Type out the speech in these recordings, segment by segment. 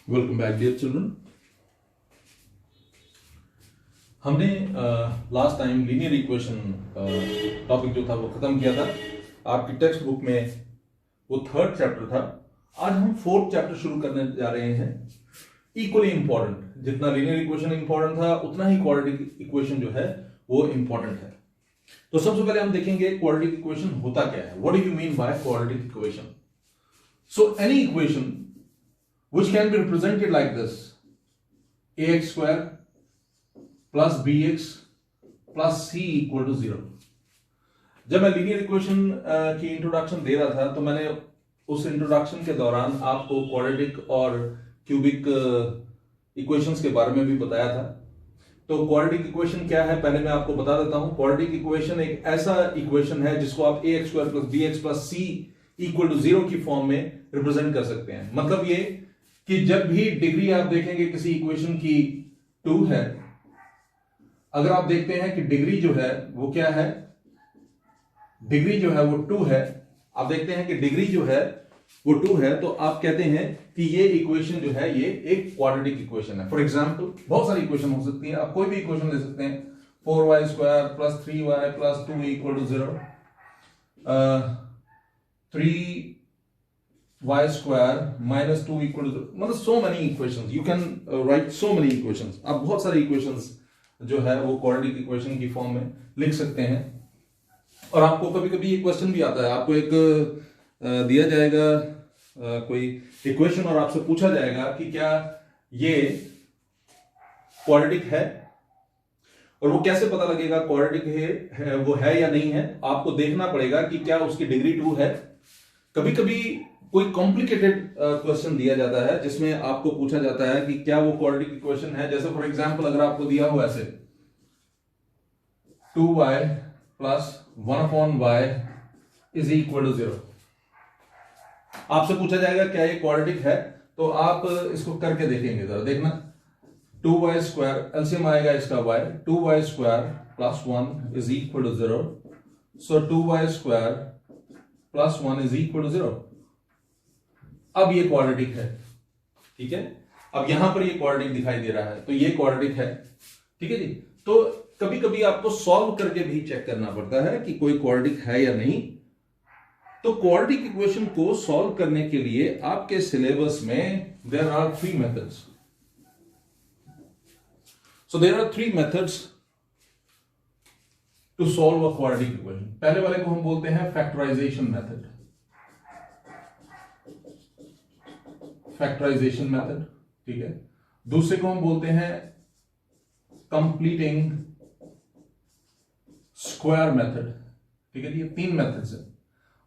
Welcome back dear children. हमने last time linear equation topic जो था वो खत्म किया था। आपकी टेक्स्ट बुक में वो थर्ड चैप्टर था। आज हम फोर्थ चैप्टर शुरू करने जा रहे हैं। इक्वली इंपॉर्टेंट, जितना लीनियर इक्वेशन इंपॉर्टेंट था उतना ही क्वाड्रेटिक इक्वेशन जो है वो इंपॉर्टेंट है। तो सबसे पहले हम देखेंगे क्वाड्रेटिक इक्वेशन होता क्या है। What do you mean by quadratic equation? So any equation which can be represented like this: ax square plus bx plus c equal to 0। जब मैं लीनियर इक्वेशन की इंट्रोडक्शन दे रहा था तो मैंने उस इंट्रोडक्शन के दौरान आपको क्वाड्रेटिक और क्यूबिक इक्वेशंस के बारे में भी बताया था। तो क्वाड्रेटिक इक्वेशन क्या है पहले मैं आपको बता देता हूं। क्वाड्रेटिक इक्वेशन एक ऐसा इक्वेशन है जिसको आप ax square plus bx plus c equal to 0 की फॉर्म में रिप्रेजेंट कर सकते हैं। मतलब ये कि जब भी डिग्री आप देखेंगे किसी इक्वेशन की 2 है, अगर आप देखते हैं कि डिग्री जो है वो क्या है, डिग्री जो है वो 2 है, आप देखते हैं कि डिग्री जो है वो 2 है, तो आप कहते हैं कि ये इक्वेशन जो है ये एक क्वाड्रेटिक इक्वेशन है। फॉर एग्जांपल बहुत सारी इक्वेशन हो सकती है, आप कोई भी इक्वेशन ले सकते हैं। 4y square plus 3y plus 2 equal to 0, 3y square minus 2 equal to 0, मतलब so many equations you can write so many equations। आप बहुत सारी equations जो है वो quadratic equation की फॉर्म में लिख सकते हैं। और आपको कभी कभी ये क्वेश्चन भी आता है, आपको एक दिया जाएगा कोई इक्वेशन और आपसे पूछा जाएगा कि क्या ये क्वाड्रेटिक है, और वो कैसे पता लगेगा क्वाड्रेटिक है वो है या नहीं है। आपको देखना पड़ेगा कि क्या उसकी डिग्री 2 है। कभी कभी कोई कॉम्प्लिकेटेड क्वेश्चन दिया जाता है जिसमें आपको पूछा जाता है कि क्या वो क्वाड्रेटिक इक्वेशन है। जैसे फॉर एग्जांपल अगर आपको दिया हो ऐसे 2y plus 1/y is equal to 0, आपसे पूछा जाएगा क्या ये क्वाड्रेटिक है, तो आप इसको करके देखेंगे। जरा देखना, 2y स्क्वायर एलसीएम आएगा इसका y, 2y square plus 1 is equal to 0, so 2y square plus 1 is equal to 0। अब ये क्वाड्रेटिक है, ठीक है। अब यहां पर ये क्वाड्रेटिक दिखाई दे रहा है, तो ये क्वाड्रेटिक है, ठीक है जी। तो कभी कभी आपको सॉल्व करके भी चेक करना पड़ता है कि कोई क्वाड्रेटिक है या नहीं। तो क्वाड्रेटिक इक्वेशन को सॉल्व करने के लिए आपके सिलेबस में there are 3 methods. So there are 3 methods to solve a quadratic equation. पहले वाले को हम बोलते हैं फैक्टराइजेशन मेथड, फैक्टराइजेशन मेथड, ठीक है। दूसरे को हम बोलते हैं कंप्लीटिंग स्क्वायर मेथड, ठीक है। ये 3 मेथड्स है।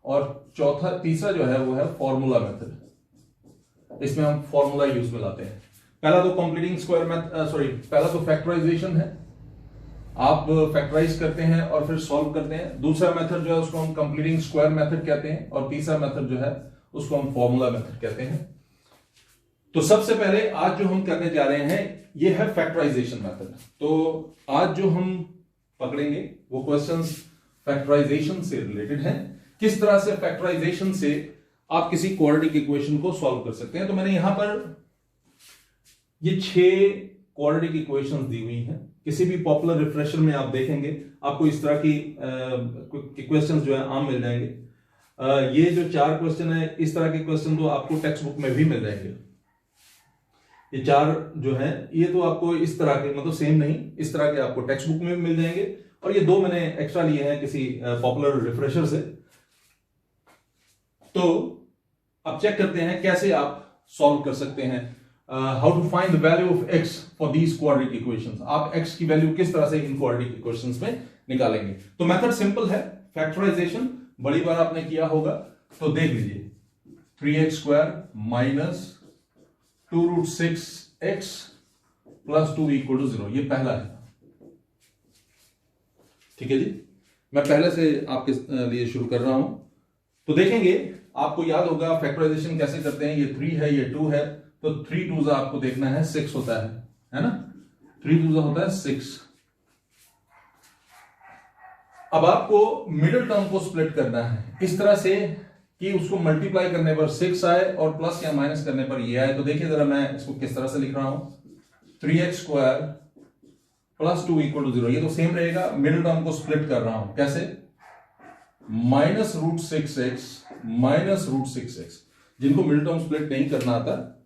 और तीसरा जो है वो है फॉर्मूला मेथड। इसमें हम फॉर्मूला यूज में लाते हैं। पहला तो कंप्लीटिंग स्क्वायर मेथड, पहला तो फैक्टराइजेशन है, आप फैक्टराइज करते हैं और फिर सॉल्व करते हैं। दूसरा मेथड जो है उसको हम कंप्लीटिंग स्क्वायर मेथड कहते हैं, और तीसरा मेथड जो है उसको हम फॉर्मूला मेथड कहते हैं। तो सबसे पहले आज जो हम करने जा रहे हैं ये है फैक्टराइजेशन मेथड। तो आज जो हम पकड़ेंगे वो क्वेश्चंस फैक्टराइजेशन से रिलेटेड हैं। किस तरह से फैक्टराइजेशन से आप किसी क्वाड्रेटिक इक्वेशन को सॉल्व कर सकते हैं। तो मैंने यहां पर ये 6 क्वाड्रेटिक इक्वेशंस दी हुई हैं। किसी भी पॉपुलर रिफ्रेशर में आप देखेंगे आपको इस तरह की क्वेश्चंस जो है आम मिल जाएंगे। ये जो 4 क्वेश्चन है, इस तरह के क्वेश्चन तो आपको टेक्स्ट बुक में भी मिल जाएंगे। ये 4 जो है ये तो आपको इस तरह के, मतलब सेम नहीं, इस तरह के आपको टेक्स्ट बुक में भी मिल जाएंगे। और ये 2 मैंने एक्स्ट्रा लिए हैं किसी पॉपुलर रिफ्रेशर से। तो अब चेक करते हैं कैसे आप सॉल्व कर सकते हैं। How to find the value of x for these quadratic equations. आप x की वैल्यू किस तरह से इन क्वाड्रेटिक इक्वेशंस में निकालेंगे। तो मेथड सिंपल है, फैक्टराइजेशन बड़ी बार आपने किया होगा। तो देख लीजिए, 3x square minus 2√6x plus 2 equal to 0, ये पहला है, ठीक है जी। मैं पहले से आपके लिए शुरू कर रहा हूं। तो देखेंगे, आपको याद होगा फैक्टराइजेशन कैसे करते हैं। ये 3 है, ये 2 है, तो 3 2 आपको देखना है 6 होता है ना। 3 2 होता है 6। अब आपको मिडिल टर्म को स्प्लिट करना है इस तरह से कि उसको मल्टीप्लाई करने पर 6 आए और प्लस या माइनस करने पर ये आए। तो देखिए जरा मैं इसको किस तरह से लिख रहा हूं, 3x square plus 2 equal to 0। ये तो सेम रहेगा, मिडिल टर्म को स्प्लिट कर रहा हूं कैसे, -√6x माइनस √6x। जिनको मिडिल टर्म स्प्लिट नहीं करना आता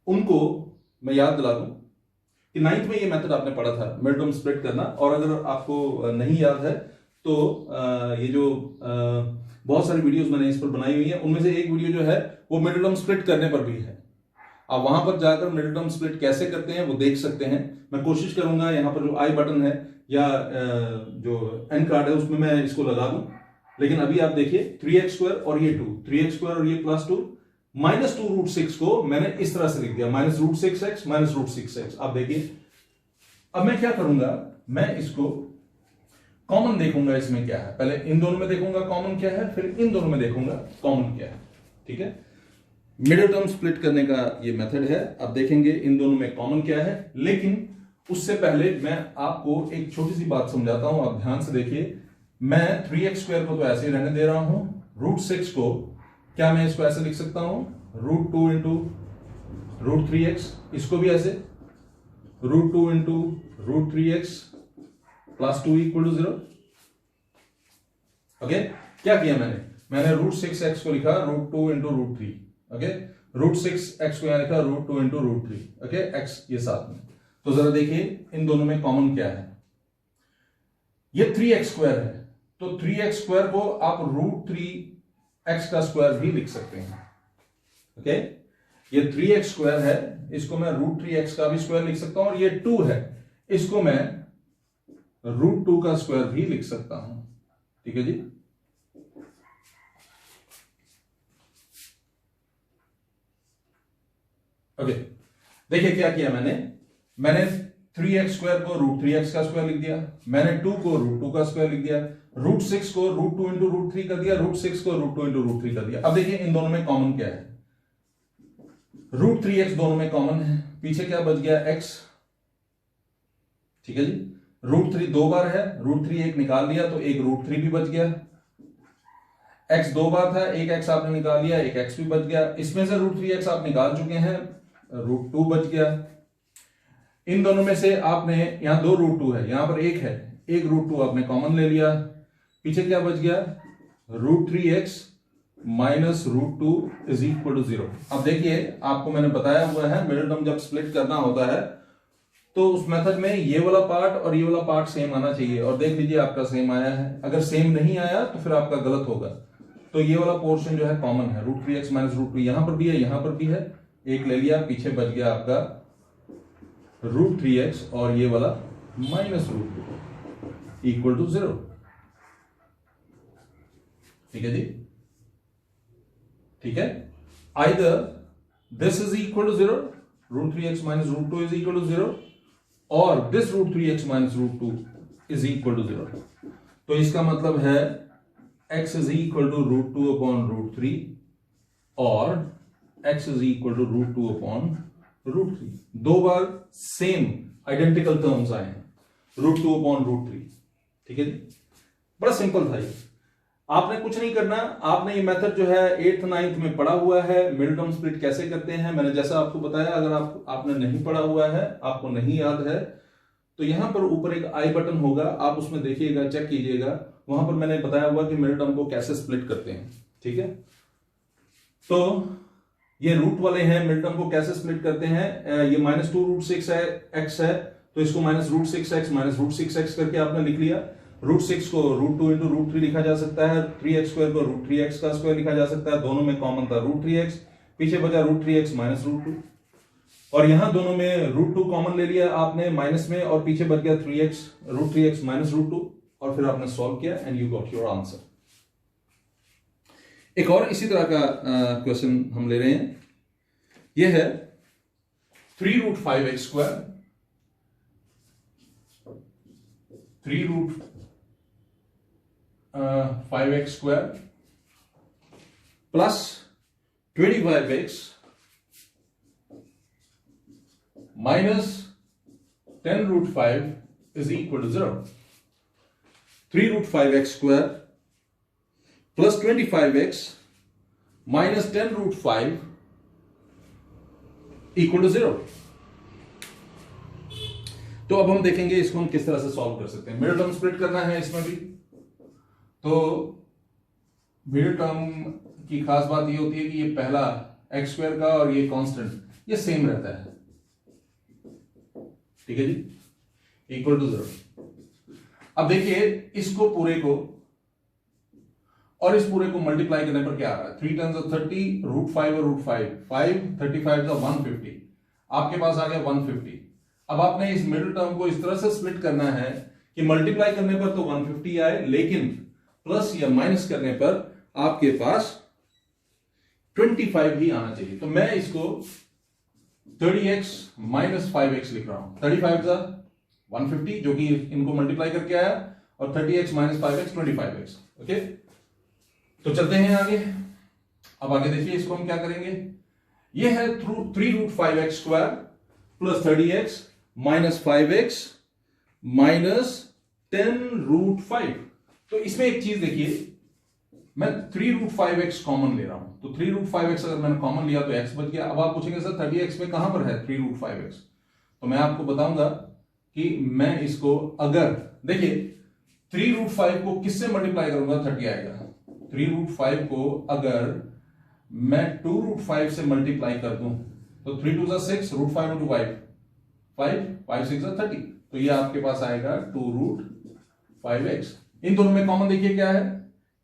उनको मैं याद दिला दूं कि 9th में ये मेथड आपने पढ़ा था, मिड टर्म स्प्लिट करना। और अगर आपको नहीं याद है तो ये जो बहुत सारी वीडियोस मैंने इस पर बनाई हुई है, उनमें से एक वीडियो जो है वो मिड टर्म स्प्लिट करने पर भी है। आप वहां पर जाकर मिड टर्म स्प्लिट कैसे करते हैं वो देख सकते हैं। मैं कोशिश करूंगा यहाँ पर जो आई बटन है या जो एन कार्ड है उसमें मैं इसको लगा दूं। लेकिन अभी आप देखिए 3x स्क्वायर और ये 2, 3x स्क्वायर और ये प्लस 2 -2√6 को मैंने इस तरह से लिख दिया, -√6x माइनस √6x। आप देखिए अब मैं क्या करूंगा, मैं इसको कॉमन देखूंगा इसमें क्या है। पहले इन दोनों में देखूंगा कॉमन क्या है, फिर इन दोनों में देखूंगा कॉमन क्या है। ठीक है, मिडिल टर्म स्प्लिट करने का ये मेथड है। अब देखेंगे इन दोनों में कॉमन क्या है, लेकिन उससे पहले मैं आपको एक छोटी सी बात समझाता हूं। आप ध्यान से देखिए, मैं 3x स्क्वायर को तो ऐसे ही रहने दे रहा हूं, √6 को क्या मैं इसको ऐसे लिख सकता हूं, √2 इंटू √3x, इसको भी ऐसे √2 into √3x plus 2 equal to 0। Okay, क्या किया मैंने √6x को लिखा √2 इंटू √3। ओके, √6x को यहां लिखा √2 इंटू √3। ओके, x ये साथ में। तो जरा देखिए इन दोनों में कॉमन क्या है, ये 3x स्क्वायर है, तो 3x स्क्वायर को आप √3x का स्क्वायर भी लिख सकते हैं। ओके, ये 3x स्क्वायर है, इसको मैं √3x का भी स्क्वायर लिख सकता हूं, और ये 2 है, इसको मैं √2 का स्क्वायर भी लिख सकता हूं। ठीक है जी, ओके। देखिए क्या किया मैंने 3x स्क्वायर को √3x का स्क्वायर लिख दिया, मैंने 2 को √2 का स्क्वायर लिख दिया, √6 को √2 इंटू √3 कर दिया, √6 को √2 इंटू √3 कर दिया। अब देखिए इन दोनों में कॉमन क्या है, √3x दोनों में कॉमन है, पीछे क्या बच गया x। ठीक है जी, √3 दो बार है, √3 एक निकाल लिया तो एक √3 भी बच गया, x दो बार था, एक x आपने निकाल लिया, एक x भी बच गया। इसमें से √3x आप निकाल चुके हैं, √2 बच गया। इन दोनों में से आपने यहां 2 √2 है, यहां पर एक है, एक √2 आपने कॉमन ले लिया, पीछे क्या बच गया, √3x minus √2 is equal to 0। अब देखिए आपको मैंने बताया हुआ है मिडिल टर्म जब स्प्लिट करना होता है तो उस मेथड में ये वाला पार्ट और ये वाला पार्ट सेम आना चाहिए, और देख लीजिए आपका सेम आया है। अगर सेम नहीं आया तो फिर आपका गलत होगा। तो ये वाला पोर्शन जो है कॉमन है, √3x माइनस √2 यहां पर भी है, यहां पर भी है, एक ले लिया, पीछे बच गया आपका √3x और ये वाला माइनस √2 इक्वल टू 0। ठीक है जी, ठीक है, either this is equal to 0, √3x minus √2 is equal to 0, और this √3x minus √2 is equal to 0। तो इसका मतलब है x is equal to √2 upon √3 और x is equal to √2 upon √3। दो बार सेम आइडेंटिकल टर्म्स आए हैं, √2 अपॉन √3। ठीक है जी, बड़ा सिंपल था ये, आपने कुछ नहीं करना। आपने ये मेथड जो है 8th 9th में पढ़ा हुआ है, मिडिल टर्म स्प्लिट कैसे करते हैं मैंने जैसा आपको बताया। अगर आपने नहीं पढ़ा हुआ है, आपको नहीं याद है, तो यहां पर ऊपर एक आई बटन होगा, आप उसमें देखिएगा, चेक कीजिएगा, वहां पर मैंने बताया हुआ कि मिडिल टर्म को कैसे स्प्लिट करते हैं। ठीक है, तो ये रूट वाले हैं, मिडिल टर्म को कैसे स्प्लिट करते हैं। ये -2√6 है, x है, तो इसको -√6x माइनस √6x करके आपने लिख लिया। √6 को √2 इंटू √3 लिखा जा सकता है, 3x स्क्वायर को √3x का स्क्वायर लिखा जा सकता है, दोनों में कॉमन था √3x, पीछे बचा √3x माइनस √2, और यहां दोनों में √2 कॉमन ले लिया आपने माइनस में, और पीछे बच गया √3x माइनस √2, और फिर आपने सॉल्व किया and you got your answer. एक और इसी तरह का क्वेश्चन हम ले रहे हैं, यह है 3√5x square, 3√5x square plus 25x minus 10√5 is equal to 0। 3√5x square plus 25x minus 10√5 equal to 0। तो अब हम देखेंगे इसको हम किस तरह से सॉल्व कर सकते हैं। मिडिल टर्म स्प्लिट करना है इसमें भी। तो मिडिल टर्म की खास बात ये होती है कि ये पहला एक्स स्क्वायर का और ये कांस्टेंट ये सेम रहता है, ठीक है जी, इक्वल टू 0। अब देखिए इसको पूरे को और इस पूरे को मल्टीप्लाई करने पर क्या आ रहा है, 3 × 30 √5 और √5 5 35 150, आपके पास आ गया 150। अब आपने इस मिडिल टर्म को इस तरह से स्प्लिट करना है कि मल्टीप्लाई करने पर तो 150 आए, लेकिन प्लस या माइनस करने पर आपके पास 25 ही आना चाहिए। तो मैं इसको 30x माइनस 5x लिख रहा हूं। 35 का 150 जो कि इनको मल्टीप्लाई करके आया, और 30x minus 5x 25x। Okay, तो चलते हैं आगे। अब आगे देखिए इसको हम क्या करेंगे। ये है 3√5x square plus 30x minus 5x minus 10√5। तो इसमें एक चीज देखिए, मैं 3√5x कॉमन ले रहा हूं, तो 3√5x अगर मैंने कॉमन लिया तो x बच गया। अब आप पूछेंगे सर 30x में कहां पर है 3√5x, तो मैं आपको बताऊंगा कि मैं इसको अगर देखिए 3√5 को किससे मल्टीप्लाई करूंगा 30 आएगा। 3√5 को अगर मैं 2√5 से मल्टीप्लाई कर दूं तो 3 2 6 √5 × 5 5 5 6 30, तो ये आपके पास आएगा 2√5x। इन दोनों में कॉमन देखिए क्या है,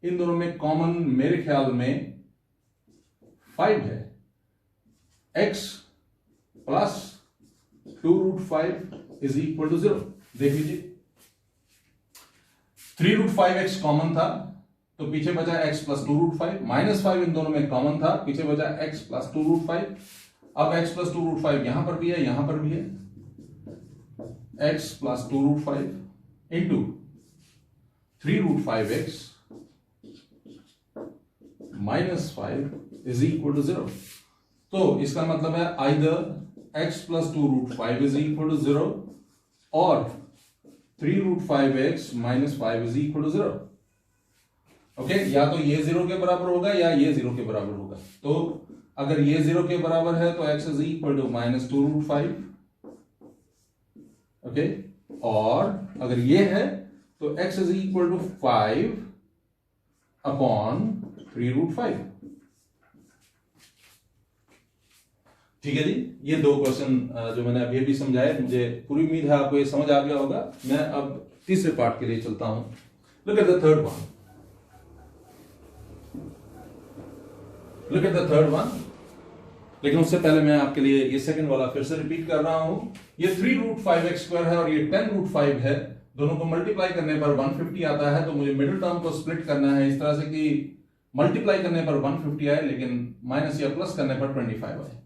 इन दोनों में कॉमन मेरे ख्याल में 5 है। x plus 2√5 is equal to 0। देख लीजिए 3√5x कॉमन था तो पीछे बचा x प्लस 2√5, माइनस 5 इन दोनों में कॉमन था, पीछे बचा x प्लस 2√5। अब x प्लस 2√5 यहां पर भी है, यहां पर भी है, x plus 2√5 into 3√5x minus 5 is equal to 0। तो इसका मतलब है either x plus 2√5 is equal to 0 और 3√5x minus 5 is equal to 0। Okay, या तो ये 0 के बराबर होगा या ये 0 के बराबर होगा। तो अगर ये 0 के बराबर है तो x is equal to minus 2√5। Okay, और अगर ये है तो x is equal to 5 upon 3√5। ठीक है जी, ये दो क्वेश्चन जो मैंने अभी अभी समझाए, मुझे पूरी उम्मीद है आपको ये समझ आ गया होगा। मैं अब तीसरे पार्ट के लिए चलता हूं। Look at the third one. Look at the third one. लेकिन उससे पहले मैं आपके लिए ये सेकंड वाला फिर से रिपीट कर रहा हूं। ये 3√5x स्क्वायर है और ये 10√5 है। दोनों को मल्टीप्लाई करने पर 150 आता है। तो मुझे मिडिल टर्म को स्प्लिट करना है इस तरह से कि मल्टीप्लाई करने पर 150 आए, लेकिन माइनस या प्लस करने पर 25 आए।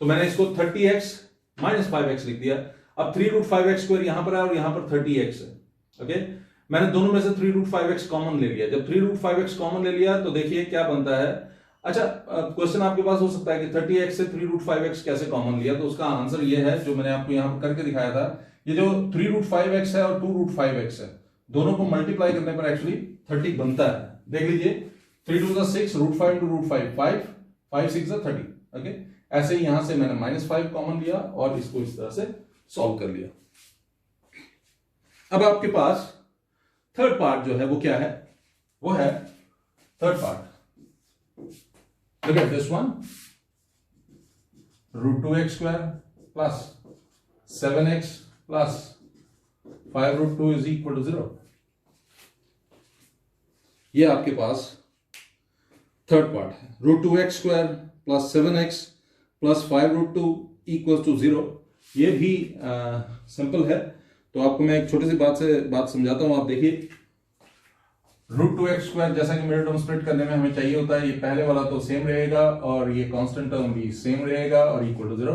तो मैंने इसको 30x माइनस 5x लिख दिया। अब 3√5x स्क्वायर यहां पर है और यहां पर 30x है। ओके, मैंने दोनों में से 3√5x कॉमन ले लिया। जब 3√5x कॉमन ले लिया तो देखिए क्या बनता है। अच्छा, क्वेश्चन आपके पास हो सकता है कि 30x से 3√5x कैसे कॉमन लिया, तो उसका आंसर ये है जो मैंने आपको यहां पर करके दिखाया था। ये जो 3√5x है और 2√5x है, दोनों को मल्टीप्लाई करने पर एक्चुअली 30 बनता है। देख लीजिए 3 2 6 √5 × √5 5 5 6 30। ओके, ऐसे ही यहां से मैंने -5 कॉमन लिया और इसको इस तरह से सॉल्व कर लिया। अब आपके पास थर्ड पार्ट जो है वो क्या है, वो है third part. Look at this one. √2x square plus 7x plus 5√2 is equal to 0. ये आपके पास थर्ड पार्ट है। √2x square plus 7x plus 5√2 equals to 0. ये भी सिंपल है। तो आपको मैं एक छोटी सी बात समझाता हूं। आप देखिए √2x स्क्वायर जैसा कि मिडिल टर्म स्प्लिट करने में हमें चाहिए होता है, ये पहले वाला तो सेम रहेगा और ये कांस्टेंट टर्म भी सेम रहेगा और इक्वल टू 0।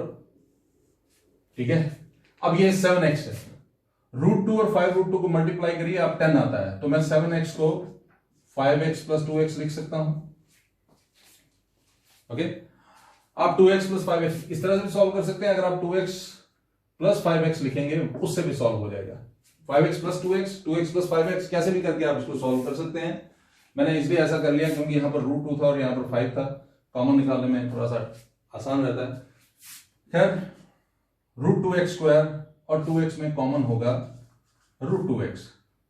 ठीक है, अब ये 7x है। √2 और 5√2 को मल्टीप्लाई करिए, अब 10 आता है। तो मैं 7x को 5x + 2x लिख सकता हूं। ओके, आप 2x + 5x इस तरह से भी सॉल्व कर सकते हैं। अगर आप 2x + 5x लिखेंगे उससे भी सॉल्व हो जाएगा। 5x plus 2x, 2x plus 5x, कैसे भी करके आप इसको सॉल्व कर सकते हैं। मैंने इसलिए ऐसा कर लिया क्योंकि यहाँ पर √2 था और यहाँ पर 5 था, कॉमन निकालने में थोड़ा सा आसान रहता है। खैर √2x स्क्वायर और 2x में कॉमन होगा √2x,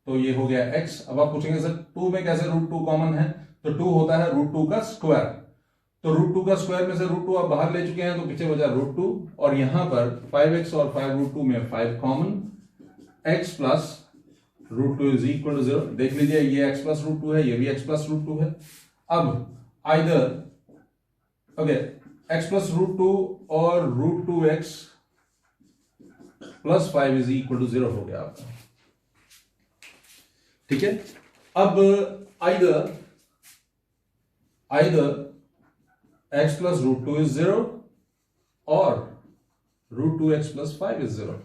तो ये हो गया x। अब आप पूछेंगे सर 2 में कैसे √2 कॉमन है, तो 2 होता है √2 का स्क्वायर, तो √2 का स्क्वायर में से √2 आप बाहर ले चुके हैं, तो पीछे बचा √2 और यहां पर 5x और 5 √2 में 5 common, x plus √2 is equal to 0। देख लीजिए ये x प्लस √2 है, ये भी x प्लस √2 है। अब आइदर ओके x प्लस √2 और √2x plus 5 is equal to 0 हो गया आपका, ठीक है। अब आइदर x प्लस √2 इज 0 और √2x प्लस 5 इज 0,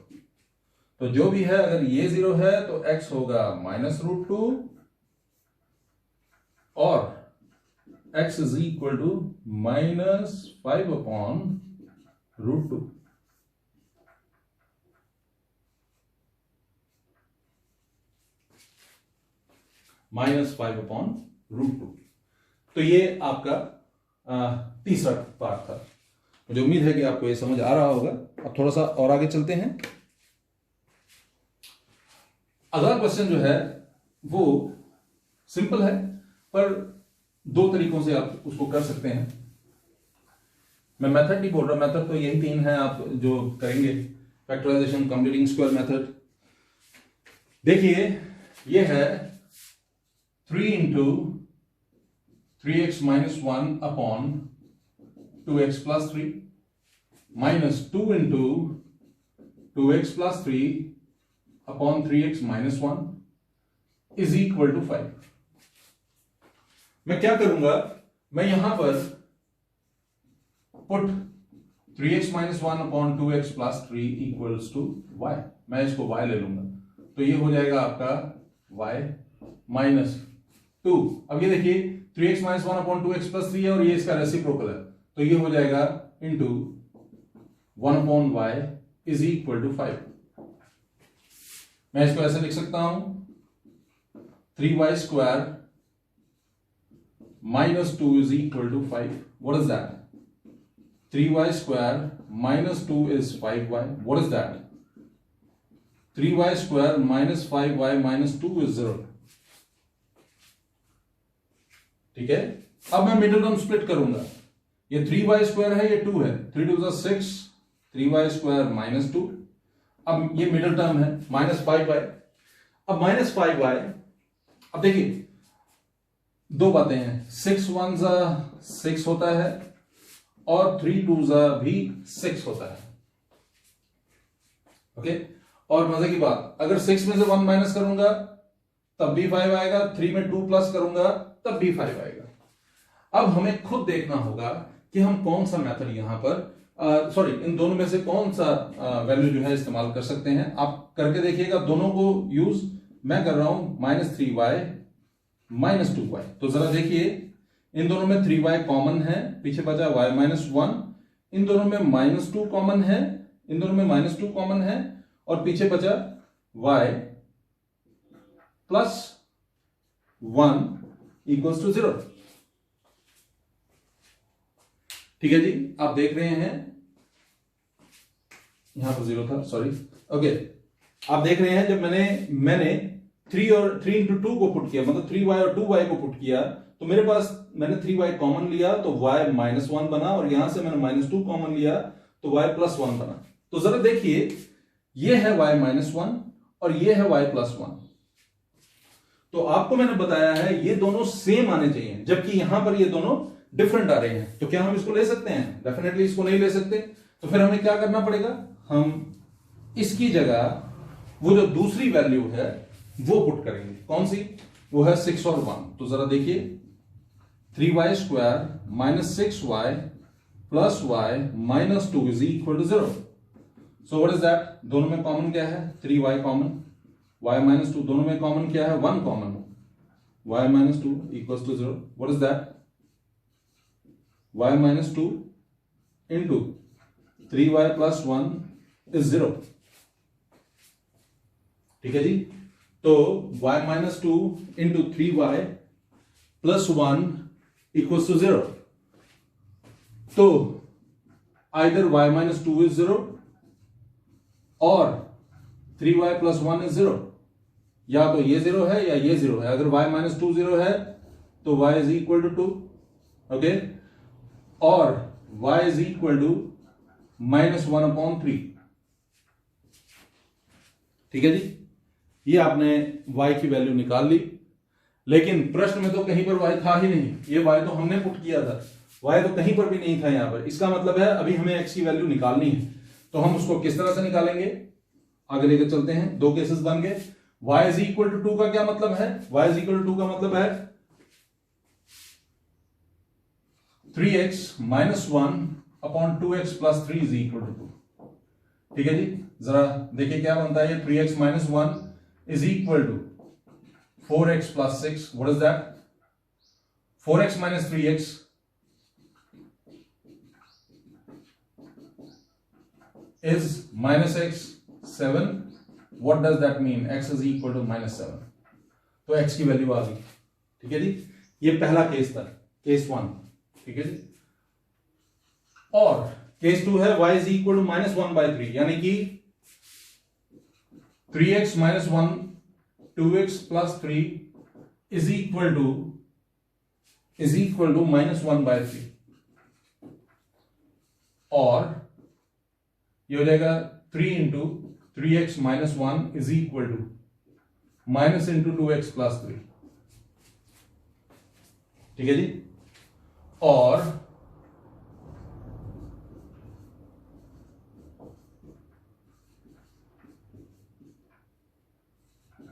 तो जो भी है अगर ये 0 है तो x होगा माइनस √2 और x is equal to minus 5 upon √2। Minus 5 upon √2। तो ये आपका तीसरा पार्ट था। मुझे उम्मीद है कि आपको ये समझ आ रहा होगा। अब थोड़ा सा और आगे चलते हैं। अगला क्वेश्चन जो है वो सिंपल है, पर दो तरीकों से आप उसको कर सकते हैं। मैं मेथड नहीं बोल रहा, मेथड तो यही 3 है आप जो करेंगे, फैक्टराइजेशन, कंप्लीटिंग स्क्वायर मेथड। देखिए ये है 3 into 3x minus 1 upon 2x plus 3 minus 2 into 2x plus 3 upon 3x minus 1 is equal to 5। मैं क्या करूंगा, मैं यहां पर put 3x minus 1 upon 2x plus 3 equals to y, मैं इसको y ले लूंगा, तो ये हो जाएगा आपका y माइनस 2। अब ये देखिए 3x minus 1 upon 2x plus 3 है और ये इसका रेसिप्रोकल है, तो ये हो जाएगा into 1 upon y is equal to 5। मैं इसको ऐसे लिख सकता हूं 3y square minus 2 is equal to 5। What is that? 3y square minus 2 is 5y। What is that? 3y square minus 5y minus 2 is 0। ठीक है। अब मैं मिडिल टर्म स्प्लिट करूंगा, ये 3y स्क्वायर है, ये 2 है, 3 2 6, 3y स्क्वायर माइनस 2। अब ये मिडिल टर्म है माइनस 5y। अब माइनस 5y, अब देखिए दो बातें हैं, 6 1 6 होता है और 3 2 भी 6 होता है। ओके, और मजे की बात, अगर 6 में से 1 माइनस करूंगा तब भी 5 आएगा, 3 में 2 प्लस करूंगा तब भी 5 आएगा। अब हमें खुद देखना होगा कि हम कौन सा मेथड यहां पर इन दोनों में से कौन सा वैल्यू जो है इस्तेमाल कर सकते हैं। आप करके देखिएगा दोनों को यूज। मैं कर रहा हूं माइनस 3y माइनस 2y, तो जरा देखिए इन दोनों में 3y कॉमन है, पीछे बचा y माइनस 1, इन दोनों में माइनस 2 कॉमन है, इन दोनों में माइनस 2 कॉमन है और पीछे बचा y प्लस 1 इक्वल्स टू 0। ठीक है जी, आप देख रहे हैं यहां पर 0 था, सॉरी। ओके, आप देख रहे हैं जब मैंने 3 इंटू 2 को पुट किया, मतलब 3y और 2y को पुट किया, तो मेरे पास मैंने 3y कॉमन लिया तो y माइनस 1 बना, और यहां से मैंने माइनस 2 कॉमन लिया तो y प्लस 1 बना। तो जरा देखिए ये है y माइनस 1 और ये है y प्लस 1। तो आपको मैंने बताया है ये दोनों सेम आने चाहिए, जबकि यहां पर ये दोनों डिफरेंट आ रहे हैं। तो क्या हम इसको ले सकते हैं? डेफिनेटली इसको नहीं ले सकते। तो फिर हमें क्या करना पड़ेगा, हम इसकी जगह वो जो दूसरी वैल्यू है वो पुट करेंगे। कौन सी? वो है 6 और 1। तो जरा देखिए 3y square minus 6y plus y minus 2 is equal to 0। So what is that? दोनों में कॉमन क्या है? 3y कॉमन, y माइनस 2, दोनों में कॉमन क्या है? 1 common, y minus 2 equals to 0। What is that? y minus 2 into 3y plus 1 is 0। ठीक है जी। तो y minus 2 into 3y plus 1 equals to 0। तो आइदर y माइनस 2 इज 0 और 3y प्लस 1 इज 0, या तो ये 0 है या ये 0 है। अगर y माइनस 2 0 है तो y is equal to 2, okay, और y is equal to minus 1/3, ठीक है जी। ये आपने y की वैल्यू निकाल ली, लेकिन प्रश्न में तो कहीं पर y था ही नहीं। ये y तो हमने पुट किया था, y तो कहीं पर भी नहीं था यहां पर। इसका मतलब है अभी हमें x की वैल्यू निकालनी है। तो हम उसको किस तरह से निकालेंगे, आगे लेकर चलते हैं। दो केसेस बन गए। y इज इक्वल टू 2 का क्या मतलब है, y इज इक्वल टू 2 का मतलब है 3x minus 1/2x plus 3 is equal to 2, ठीक है जी। जरा देखिए क्या बनता है। 3x minus 1 is equal to 4x plus 6। What is that? 4x minus 3x is minus x 7. What does that mean? X is equal to minus 7. तो x की value आ गई, ठीक है जी। ये पहला केस था, केस 1, ठीक है जी। और केस 2 है y is equal to minus 1/3, यानी कि 3x minus 1 2x plus 3 is equal to minus 1/3, और ये हो जाएगा 3 into 3x minus 1 is equal to minus into 2x plus 3, ठीक है जी। और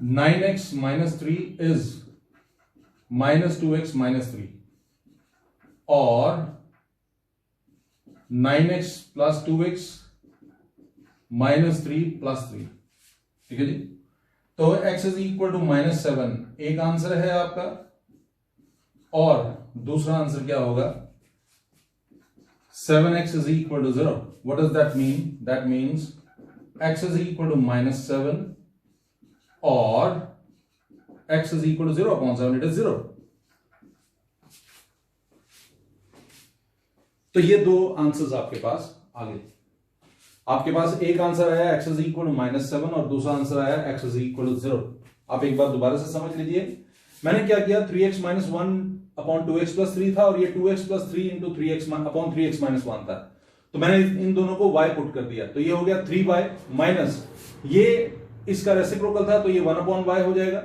nine x minus 3 is minus 2x minus 3, और 9x plus 2x minus 3 plus 3, ठीक है जी। तो x is equal to minus 7 एक आंसर है आपका, और दूसरा आंसर क्या होगा? 7x is equal to 0। What does that mean? That means x is equal to minus 7 और x is equal to 0/7, it is 0। तो ये दो आंसर्स आपके पास आ गए। आपके पास एक आंसर आया x is equal to minus 7 और दूसरा आंसर आया x इज इक्वल टू 0। आप एक बार दोबारा से समझ लीजिए। मैंने क्या किया, 3x माइनस 1/2x प्लस 3 था, और ये 2x plus 3 into 3x minus 1 था। तो मैंने इन दोनों को y पुट कर दिया, तो ये हो गया 3y माइनस, ये इसका रेसिप्रोकल था तो ये 1/y हो जाएगा,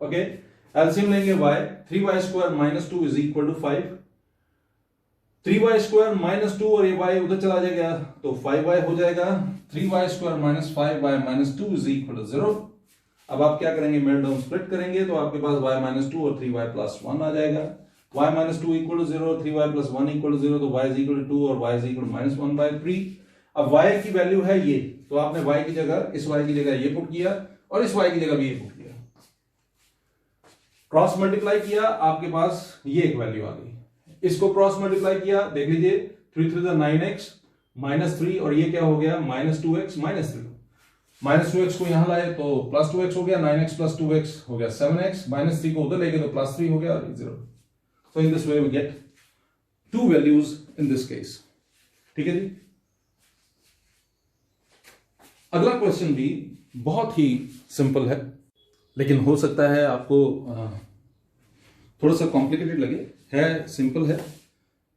ओके। एलसीएम लेंगे y, 3y square minus 2 is equal to 5, 3y square minus 2 और ये y उधर चला जाएगा तो 5y हो जाएगा। 3y square minus 5y minus 2 is equal to 0। अब आप क्या करेंगे, मिड टर्म स्प्लिट करेंगे, तो आपके पास y माइनस 2 और 3y प्लस 1 आ जाएगा। y minus 2 equal to 0, 3y plus 1 equal to 0, तो y इज इक्वल टू 2 और y is equal to minus 1/3। अब y की वैल्यू है ये, तो आपने y की जगह, इस y की जगह ये पुट किया और इस y की जगह भी ये पुट किया, क्रॉस मल्टीप्लाई किया, आपके पास ये एक वैल्यू आ गई। इसको क्रॉस मल्टीप्लाई किया, देख लीजिए 3 3 9x माइनस 3, और ये क्या हो गया minus 2x minus 3। Minus 2x को यहां लाए तो प्लस 2x हो गया, 9x प्लस 2x हो गया 7x, माइनस 3 को उधर लेके तो प्लस 3 हो गया और 0। So in this way we get two values in this case, ठीक है जी। अगला क्वेश्चन भी बहुत ही सिंपल है, लेकिन हो सकता है आपको थोड़ा सा कॉम्प्लिकेटेड लगे। है सिंपल है,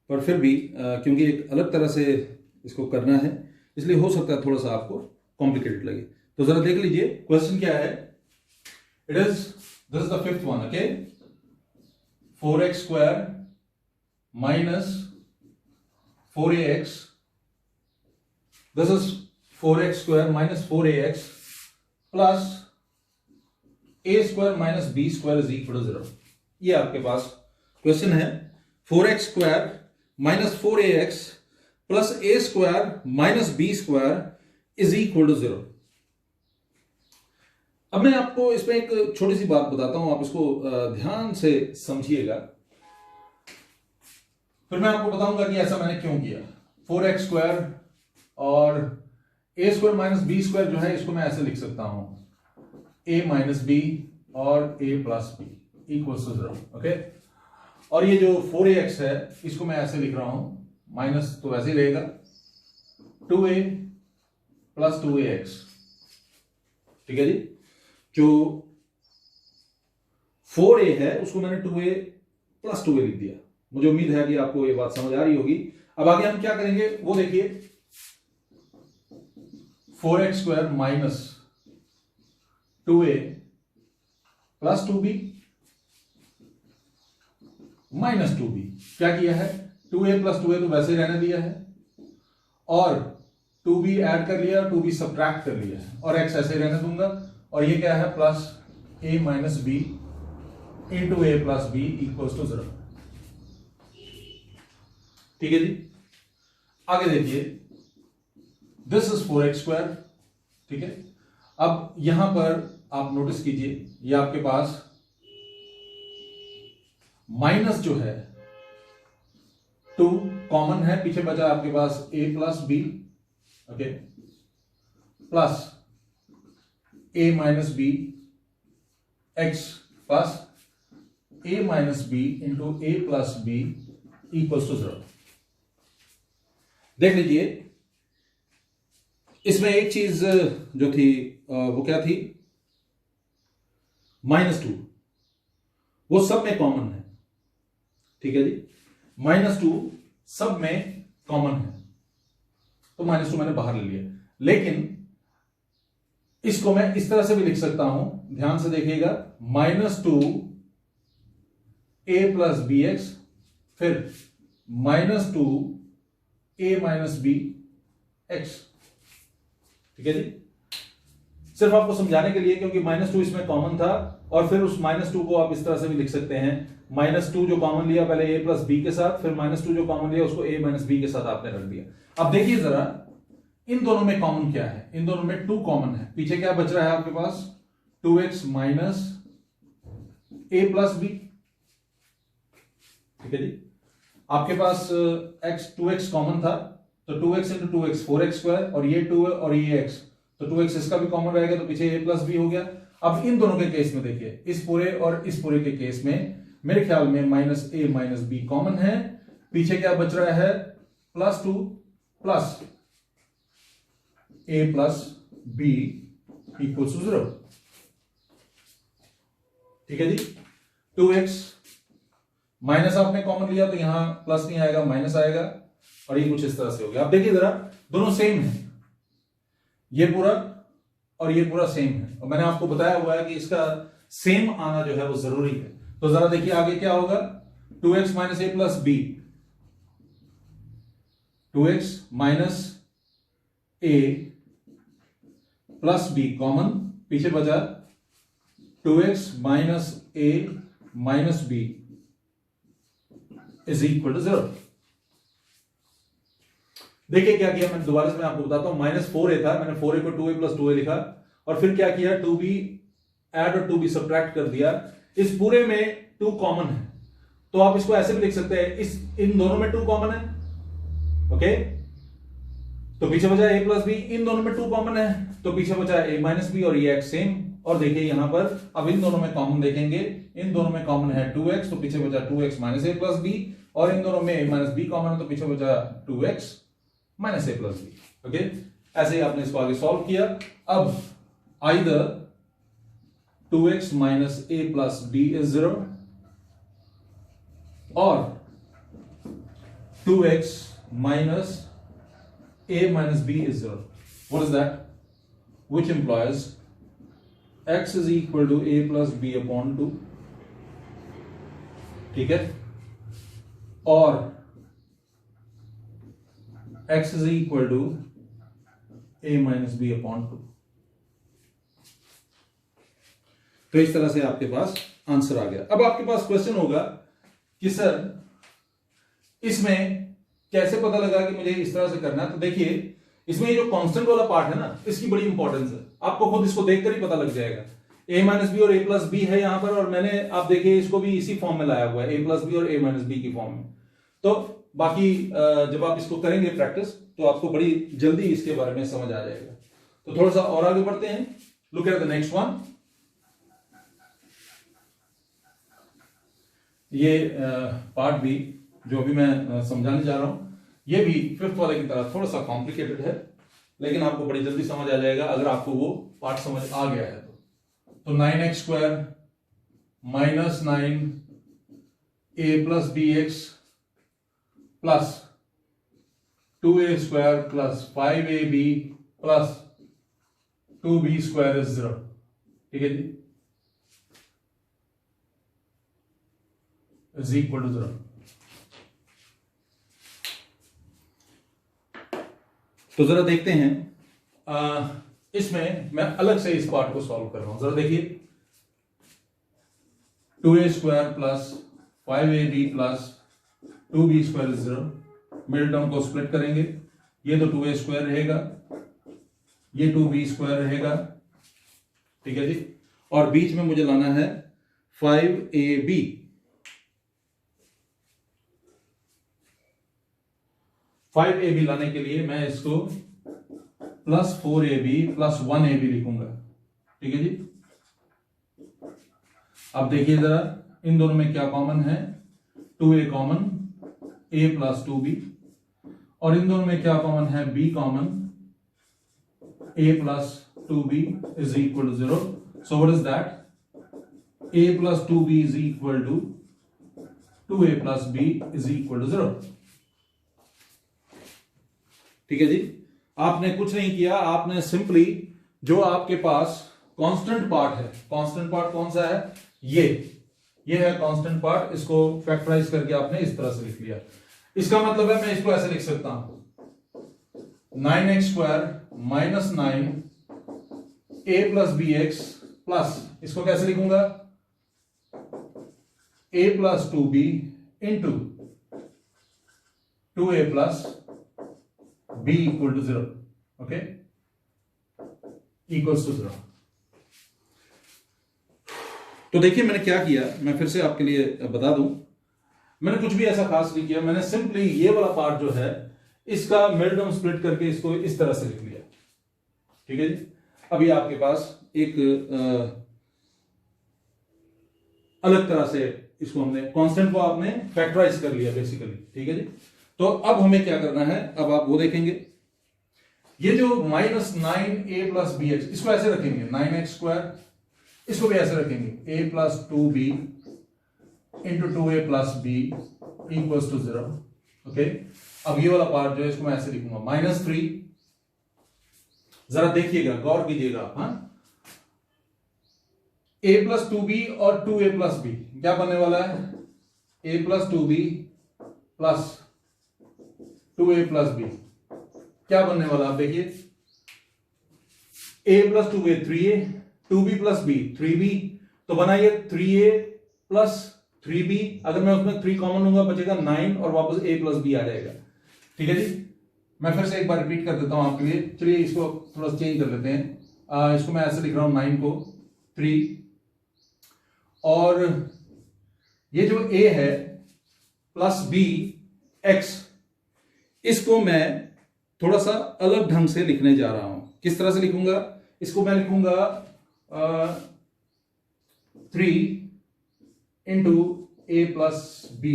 पर फिर भी क्योंकि एक अलग तरह से इसको करना है, इसलिए हो सकता है थोड़ा सा आपको कॉम्प्लिकेटेड लगे। तो जरा देख लीजिए क्वेश्चन क्या है। It is this is the fifth one, okay. 4x square minus 4ax, this is 4x square minus 4ax plus a square minus b square is equal to 0। ये आपके पास क्वेश्चन है। 4x square minus 4ax plus a square minus b square is equal to 0। अब मैं आपको इसमें एक छोटी सी बात बताता हूं, आप इसको ध्यान से समझिएगा, फिर मैं आपको बताऊंगा कि ऐसा मैंने क्यों किया। 4x स्क्वायर और a square minus b square जो है, इसको मैं ऐसे लिख सकता हूं a माइनस बी और a plus b equals to 0। Okay, और ये जो 4ax है इसको मैं ऐसे लिख रहा हूं, माइनस तो ऐसे ही रहेगा 2a प्लस 2ax। ठीक है जी, जो 4a है उसको मैंने 2a प्लस 2a लिख दिया। मुझे उम्मीद है कि आपको ये बात समझ आ रही होगी। अब आगे हम क्या करेंगे वो देखिए, 4x square minus 2a plus 2b minus 2b। क्या किया है, 2a प्लस 2a तो वैसे ही रहने दिया है और 2b ऐड कर लिया, 2b सब्ट्रैक्ट कर लिया है और x ऐसे ही रहने दूंगा। और ये क्या है, plus a minus b into a plus b equals to 0। ठीक है जी, आगे देखिए, दिस इज 4x स्क्वायर। ठीक है, अब यहां पर आप नोटिस कीजिए, ये आपके पास माइनस जो है 2 कॉमन है, पीछे बचा आपके पास a plus b. Okay, plus a minus b x plus a minus b into a plus b equals to 0। देख लीजिए, इसमें एक चीज जो थी वो क्या थी, -2 वो सब में कॉमन है। ठीक है जी, -2 सब में कॉमन है तो -2 मैंने बाहर ले लिया। लेकिन इसको मैं इस तरह से भी लिख सकता हूं, ध्यान से देखिएगा, -2 a प्लस बी एक्स, फिर -2 a माइनस बी एक्स। ठीक है जी, सिर्फ आपको समझाने के लिए, क्योंकि -2 इसमें कॉमन था और फिर उस -2 को आप इस तरह से भी लिख सकते हैं, -2 जो कॉमन लिया पहले a प्लस बी के साथ, फिर -2 जो कॉमन लिया उसको a माइनस बी के साथ आपने रख दिया। अब देखिए जरा, इन दोनों में कॉमन क्या है, इन दोनों में 2 कॉमन है, पीछे क्या बच रहा है आपके पास, 2x minus a plus b. ठीक है जी, आपके पास x 2x कॉमन था तो 2x into 2x 4x square, और ये 2 और ये x तो 2x इसका भी कॉमन रहेगा तो पीछे a प्लस बी हो गया। अब इन दोनों के केस में देखिए, इस पूरे और इस पूरे के केस में मेरे ख्याल में -a माइनस बी कॉमन है, पीछे क्या बच रहा है, +2 plus a plus b equals to 0। ठीक है जी, 2x माइनस आपने कॉमन लिया तो यहां प्लस नहीं आएगा, माइनस आएगा, और ये कुछ इस तरह से हो गया। अब देखिए जरा, दोनों सेम है, ये पूरा और ये पूरा सेम है, और मैंने आपको बताया हुआ है कि इसका सेम आना जो है वो जरूरी है। तो जरा देखिए आगे क्या होगा, 2x minus a plus b, 2x minus a plus b common, पीछे बचा 2x minus a minus b is equal to 0। देखिए क्या किया मैंने, दोबारा से मैं आपको बताता हूं, -4a था, मैंने 4a को 2a प्लस 2a लिखा, और फिर क्या किया, 2b ऐड और 2b सब्ट्रैक्ट कर दिया। इस पूरे में 2 कॉमन है तो आप इसको ऐसे भी लिख सकते हैं, इन दोनों में 2 कॉमन है। ओके, तो पीछे बचा a प्लस बी, इन दोनों में 2 कॉमन है तो पीछे बचा a माइनस बी और ये x सेम। और देखिए यहां पर अब इन दोनों में कॉमन देखेंगे, इन दोनों में कॉमन है 2x तो पीछे बचा 2x minus a plus B, और इन दोनों में a माइनस बी कॉमन है तो पीछे बचा 2x minus a plus b. Okay, ऐसे ही आपने इसको आगे सॉल्व किया। अब either 2x minus a plus b is 0 और 2x minus a minus b is 0. What is that? Which implies x is equal to a plus b upon 2. ठीक है, और x is equal to a minus b upon 2. तो इस तरह से आपके पास answer आ गया। अब आपके पास क्वेश्चन होगा कि सर इसमें कैसे पता लगा कि मुझे इस तरह से करना है। तो देखिए इसमें ये जो कांस्टेंट वाला पार्ट है ना, इसकी बड़ी इंपॉर्टेंस है, आपको खुद इसको देखकर ही पता लग जाएगा। a माइनस बी और a प्लस बी है यहां पर, और मैंने आप देखिए इसको भी इसी फॉर्म में लाया हुआ है, a प्लस बी और a माइनस बी की फॉर्म में। तो बाकी जब आप इसको करेंगे प्रैक्टिस तो आपको बड़ी जल्दी इसके बारे में समझ आ जाएगा। तो थोड़ा सा और आगे बढ़ते हैं, look at the next one. ये पार्ट भी जो अभी मैं समझाने जा रहा हूं ये भी फिफ्थ वाले की तरह थोड़ा सा कॉम्प्लिकेटेड है, लेकिन आपको बड़ी जल्दी समझ आ जाएगा अगर आपको वो पार्ट समझ आ गया है तो 9x² minus 9a plus bx plus 2a² plus 5ab plus 2b² is 0। ठीक है जी, इज इक्वल टू 0। तो जरा देखते हैं इसमें मैं अलग से इस पार्ट को सॉल्व कर रहा हूं। जरा देखिए 2a² plus 5ab plus 2b² is 0। Middle term को स्प्लिट करेंगे, ये तो 2a² रहेगा, ये 2b² रहेगा। ठीक है जी, और बीच में मुझे लाना है 5ab। 5ab लाने के लिए मैं इसको प्लस 4ab प्लस 1ab लिखूंगा। ठीक है जी, अब देखिए जरा इन दोनों में क्या कॉमन है, 2a common, a plus 2b, और इन दोनों में क्या कॉमन है, b common, a plus 2b is equal to 0। So what is that, a plus 2b is equal to 2a plus b is equal to 0। ठीक है जी, आपने कुछ नहीं किया, आपने सिंपली जो आपके पास कांस्टेंट पार्ट है, कांस्टेंट पार्ट कौन सा है, ये है कांस्टेंट पार्ट, इसको फैक्टराइज करके आपने इस तरह से लिख लिया। इसका मतलब है मैं इसको ऐसे लिख सकता हूं 9x² minus 9a plus bx plus, इसको कैसे लिखूंगा, a plus 2b into 2a plus b equal to 0। Okay, equals to 0। तो देखिए मैंने क्या किया, मैं फिर से आपके लिए बता दूं, मैंने कुछ भी ऐसा खास नहीं किया, मैंने सिंपली ये वाला पार्ट जो है इसका मिड टर्म स्प्लिट करके इसको इस तरह से लिख लिया। ठीक है जी, अभी आपके पास एक अलग तरह से इसको हमने कांस्टेंट को आपने फैक्टराइज कर लिया बेसिकली। ठीक है जी, तो अब हमें क्या करना है, अब आप वो देखेंगे, ये जो माइनस 9a प्लस bx इसको ऐसे रखेंगे 9x², इसको भी ऐसे रखेंगे a plus 2b into 2a plus b equals to 0। Okay, अब ये वाला पार्ट जो है इसको मैं ऐसे लिखूंगा -3। जरा देखिएगा, गौर कीजिएगा, हाँ, a प्लस 2b और 2a प्लस b क्या बनने वाला है, a plus 2b plus 2a plus b क्या बनने वाला, आप देखिए a plus 2a 3a, 2b plus b 3b, तो बना ये 3a प्लस 3b, अगर मैं उसमें 3 कॉमन लूंगा बचेगा 9 और वापस a प्लस b आ जाएगा। ठीक है जी, मैं फिर से एक बार रिपीट कर देता हूं आपके लिए, चलिए इसको थोड़ा चेंज कर लेते हैं। इसको मैं ऐसे लिख रहा हूं 9 को 3, और ये जो a है प्लस b x, इसको मैं थोड़ा सा अलग ढंग से लिखने जा रहा हूं। किस तरह से लिखूंगा, इसको मैं लिखूंगा 3 into a plus b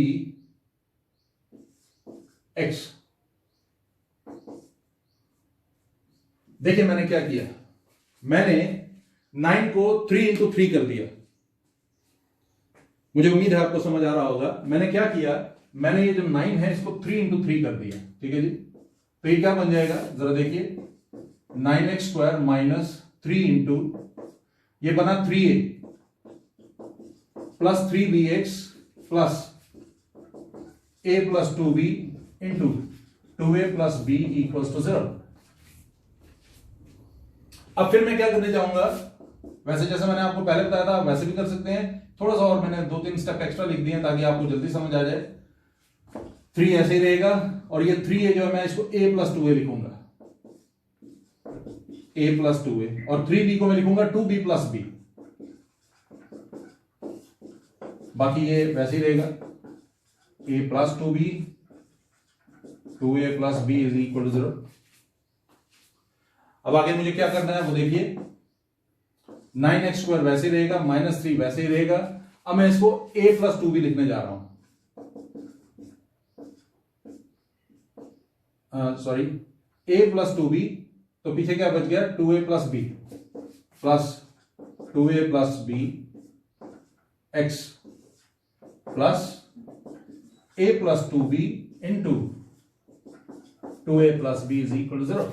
x। देखिए मैंने क्या किया, मैंने 9 को 3 इंटू 3 कर दिया। मुझे उम्मीद है आपको समझ आ रहा होगा मैंने क्या किया, मैंने ये जो 9 है इसको 3 इंटू 3 कर दिया। ठीक है जी, तो ये क्या बन जाएगा, जरा देखिए 9x² माइनस 3 इंटू, ये बना 3a plus 3bx plus a plus 2b into 2a plus b equals to 0। अब फिर मैं क्या करने जाऊंगा, वैसे जैसे मैंने आपको पहले बताया था वैसे भी कर सकते हैं, थोड़ा सा और मैंने 2-3 स्टेप एक्स्ट्रा लिख दिए ताकि आपको जल्दी समझ आ जाए। 3 ऐसे ही रहेगा, और ये 3a जो है मैं इसको a प्लस 2a लिखूंगा, a प्लस 2a, और 3b को मैं लिखूंगा 2b प्लस b, बाकी ये वैसे ही रहेगा a plus 2b 2a plus b is equal to 0। अब आगे मुझे क्या करना है वो देखिए, 9x² वैसे ही रहेगा, -3 वैसे ही रहेगा। अब मैं इसको a+2b लिखने जा रहा हूं, सॉरी a+2b, तो पीछे क्या बच गया 2a+b plus 2a+b x plus a+2b into 2a+b is equal to 0।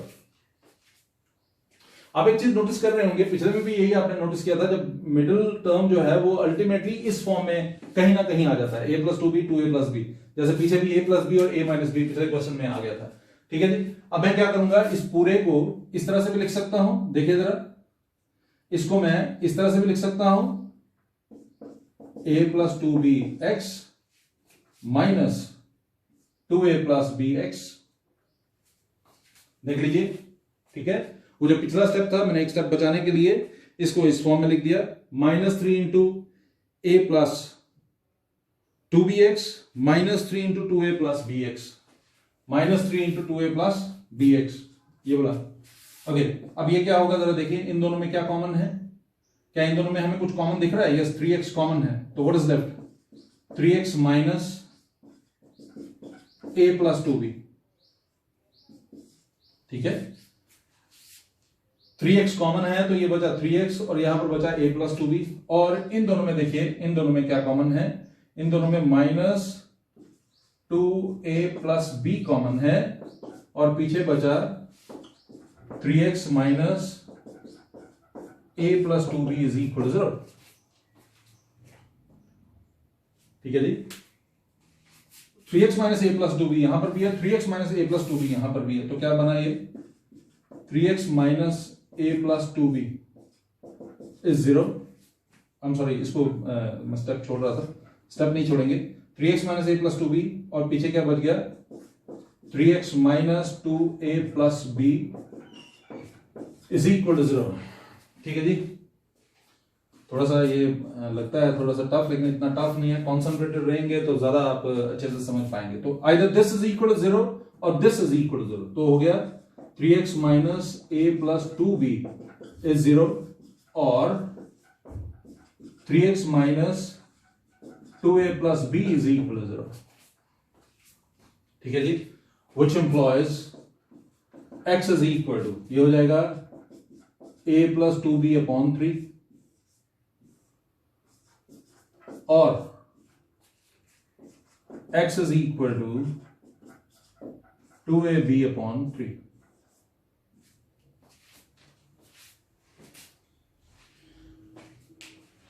आप एक चीज नोटिस कर रहे होंगे, पिछले में भी यही आपने नोटिस किया था, जब मिडिल टर्म जो है वो अल्टीमेटली इस फॉर्म में कहीं ना कहीं आ जाता है, a+2b 2a+b, जैसे पीछे भी a+b और a-b पिछले क्वेश्चन में आ गया था। ठीक है जी, अब मैं क्या करूंगा, इस पूरे को इस तरह से भी लिख सकता हूं, देखिए जरा, इसको मैं इस तरह से भी लिख सकता हूं, a+2bx माइनस 2a+bx, देख लीजिए। ठीक है, वो जो पिछला स्टेप था, मैंने एक स्टेप बचाने के लिए इसको इस फॉर्म में लिख दिया, -3 into a+2bx minus 3 into 2a+bx -3 into 2a+bx, ये बोला। ओके, अब ये क्या होगा जरा देखिए, इन दोनों में क्या कॉमन है, क्या इन दोनों में हमें कुछ कॉमन दिख रहा है? यस, 3x कॉमन है, तो what is left, 3x minus a+2b। ठीक है, 3x कॉमन है, तो ये बचा 3x और यहां पर बचा a+2b, और इन दोनों में देखिए, इन दोनों में क्या कॉमन है, इन दोनों में -2a+b कॉमन है, और पीछे बचा 3x minus a+2b is equal to 0। ठीक है जी, 3x माइनस a+2b यहां पर भी है, 3x माइनस a+2b यहां पर भी है, तो क्या बना ये 3x minus a+2b is 0। I am sorry, इसको मैं स्टेप छोड़ रहा था, स्टेप नहीं छोड़ेंगे, 3x माइनस a+2b और पीछे क्या बच गया 3x minus 2a+b is equal to 0। ठीक है जी, थोड़ा सा ये लगता है थोड़ा सा टफ, लेकिन इतना टफ नहीं है, कॉन्सेंट्रेटेड रहेंगे तो ज्यादा आप अच्छे से समझ पाएंगे। तो either this is equal to 0 और दिस इज इक्वल टू 0, तो हो गया 3x माइनस a+2b इज 0 और 3x minus 2a+b is equal to 0। ठीक है जी, which implies x is equal to, ये हो जाएगा a+2b अपॉन 3 और x is equal to 2ab upon 3।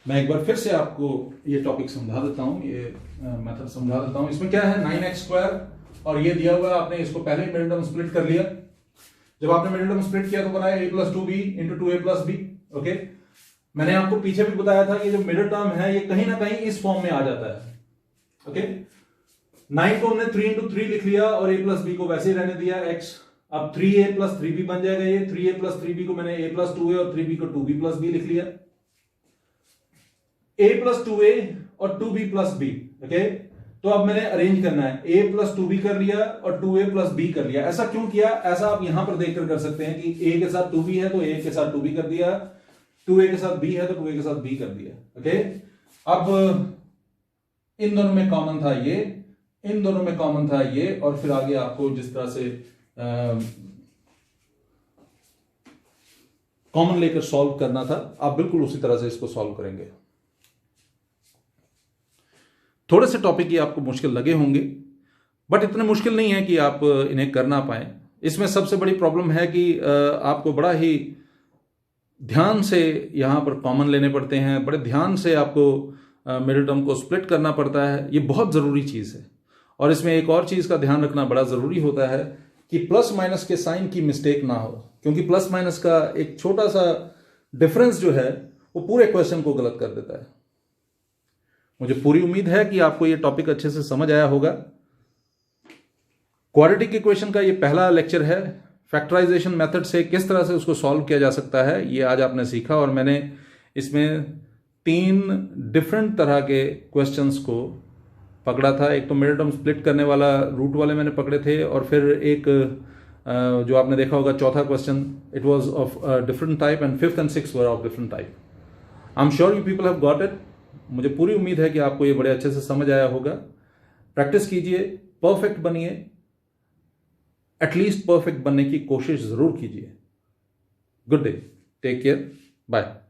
मैं एक बार फिर से आपको ये टॉपिक समझा देता हूं, ये मेथड समझा देता हूं। इसमें क्या है, 9x² और ये दिया हुआ है, आपने इसको पहले ही मिडिल टर्म स्प्लिट कर लिया। जब आपने मिडिल टर्म स्प्लिट किया तो बनाया a+2b इंटू 2a+b। ओके, मैंने आपको पीछे भी बताया था कि जो मिडिल टर्म है ये कहीं ना कहीं इस फॉर्म में आ जाता है। ओके, 9 को हमने 3 इंटू 3 लिख लिया और a+b को वैसे ही रहने दिया x। अब 3a+3b बन जाएगा, ये 3a+3b को मैंने a+2a और 3b को 2b+b लिख लिया, a+2a और 2b+b। ओके, तो अब मैंने अरेंज करना है, a+2b कर लिया और 2a+b कर लिया। ऐसा क्यों किया, ऐसा आप यहां पर देखकर कर सकते हैं कि a के साथ 2b है तो a के साथ 2b कर दिया, 2a के साथ b है तो 2a के साथ b कर दिया। ओके, अब इन दोनों में कॉमन था ये, इन दोनों में कॉमन था ये, और फिर आगे आपको जिस तरह से कॉमन लेकर सॉल्व करना था, आप बिल्कुल उसी तरह से इसको सॉल्व करेंगे। थोड़े से टॉपिक ये आपको मुश्किल लगे होंगे, बट इतने मुश्किल नहीं है कि आप इन्हें कर ना पाए। इसमें सबसे बड़ी प्रॉब्लम है कि आपको बड़ा ही ध्यान से यहाँ पर कॉमन लेने पड़ते हैं, बड़े ध्यान से आपको मिडिल टर्म को स्प्लिट करना पड़ता है। ये बहुत ज़रूरी चीज़ है। और इसमें एक और चीज़ का ध्यान रखना बड़ा ज़रूरी होता है कि प्लस माइनस के साइन की मिस्टेक ना हो, क्योंकि प्लस माइनस का एक छोटा सा डिफरेंस जो है वो पूरे क्वेश्चन को गलत कर देता है। मुझे पूरी उम्मीद है कि आपको ये टॉपिक अच्छे से समझ आया होगा। क्वाड्रेटिक इक्वेशन का ये पहला लेक्चर है। फैक्टराइजेशन मेथड से किस तरह से उसको सॉल्व किया जा सकता है ये आज आपने सीखा, और मैंने इसमें 3 डिफरेंट तरह के क्वेश्चंस को पकड़ा था। एक तो मिडिल टर्म स्प्लिट करने वाला रूट वाले मैंने पकड़े थे, और फिर एक जो आपने देखा होगा चौथा question, it was of different type, and 5th and 6th were of different type. I am sure you people have got it. मुझे पूरी उम्मीद है कि आपको ये बड़े अच्छे से समझ आया होगा। प्रैक्टिस कीजिए, परफेक्ट बनिए, एटलीस्ट परफेक्ट बनने की कोशिश जरूर कीजिए। Good day, take care, bye.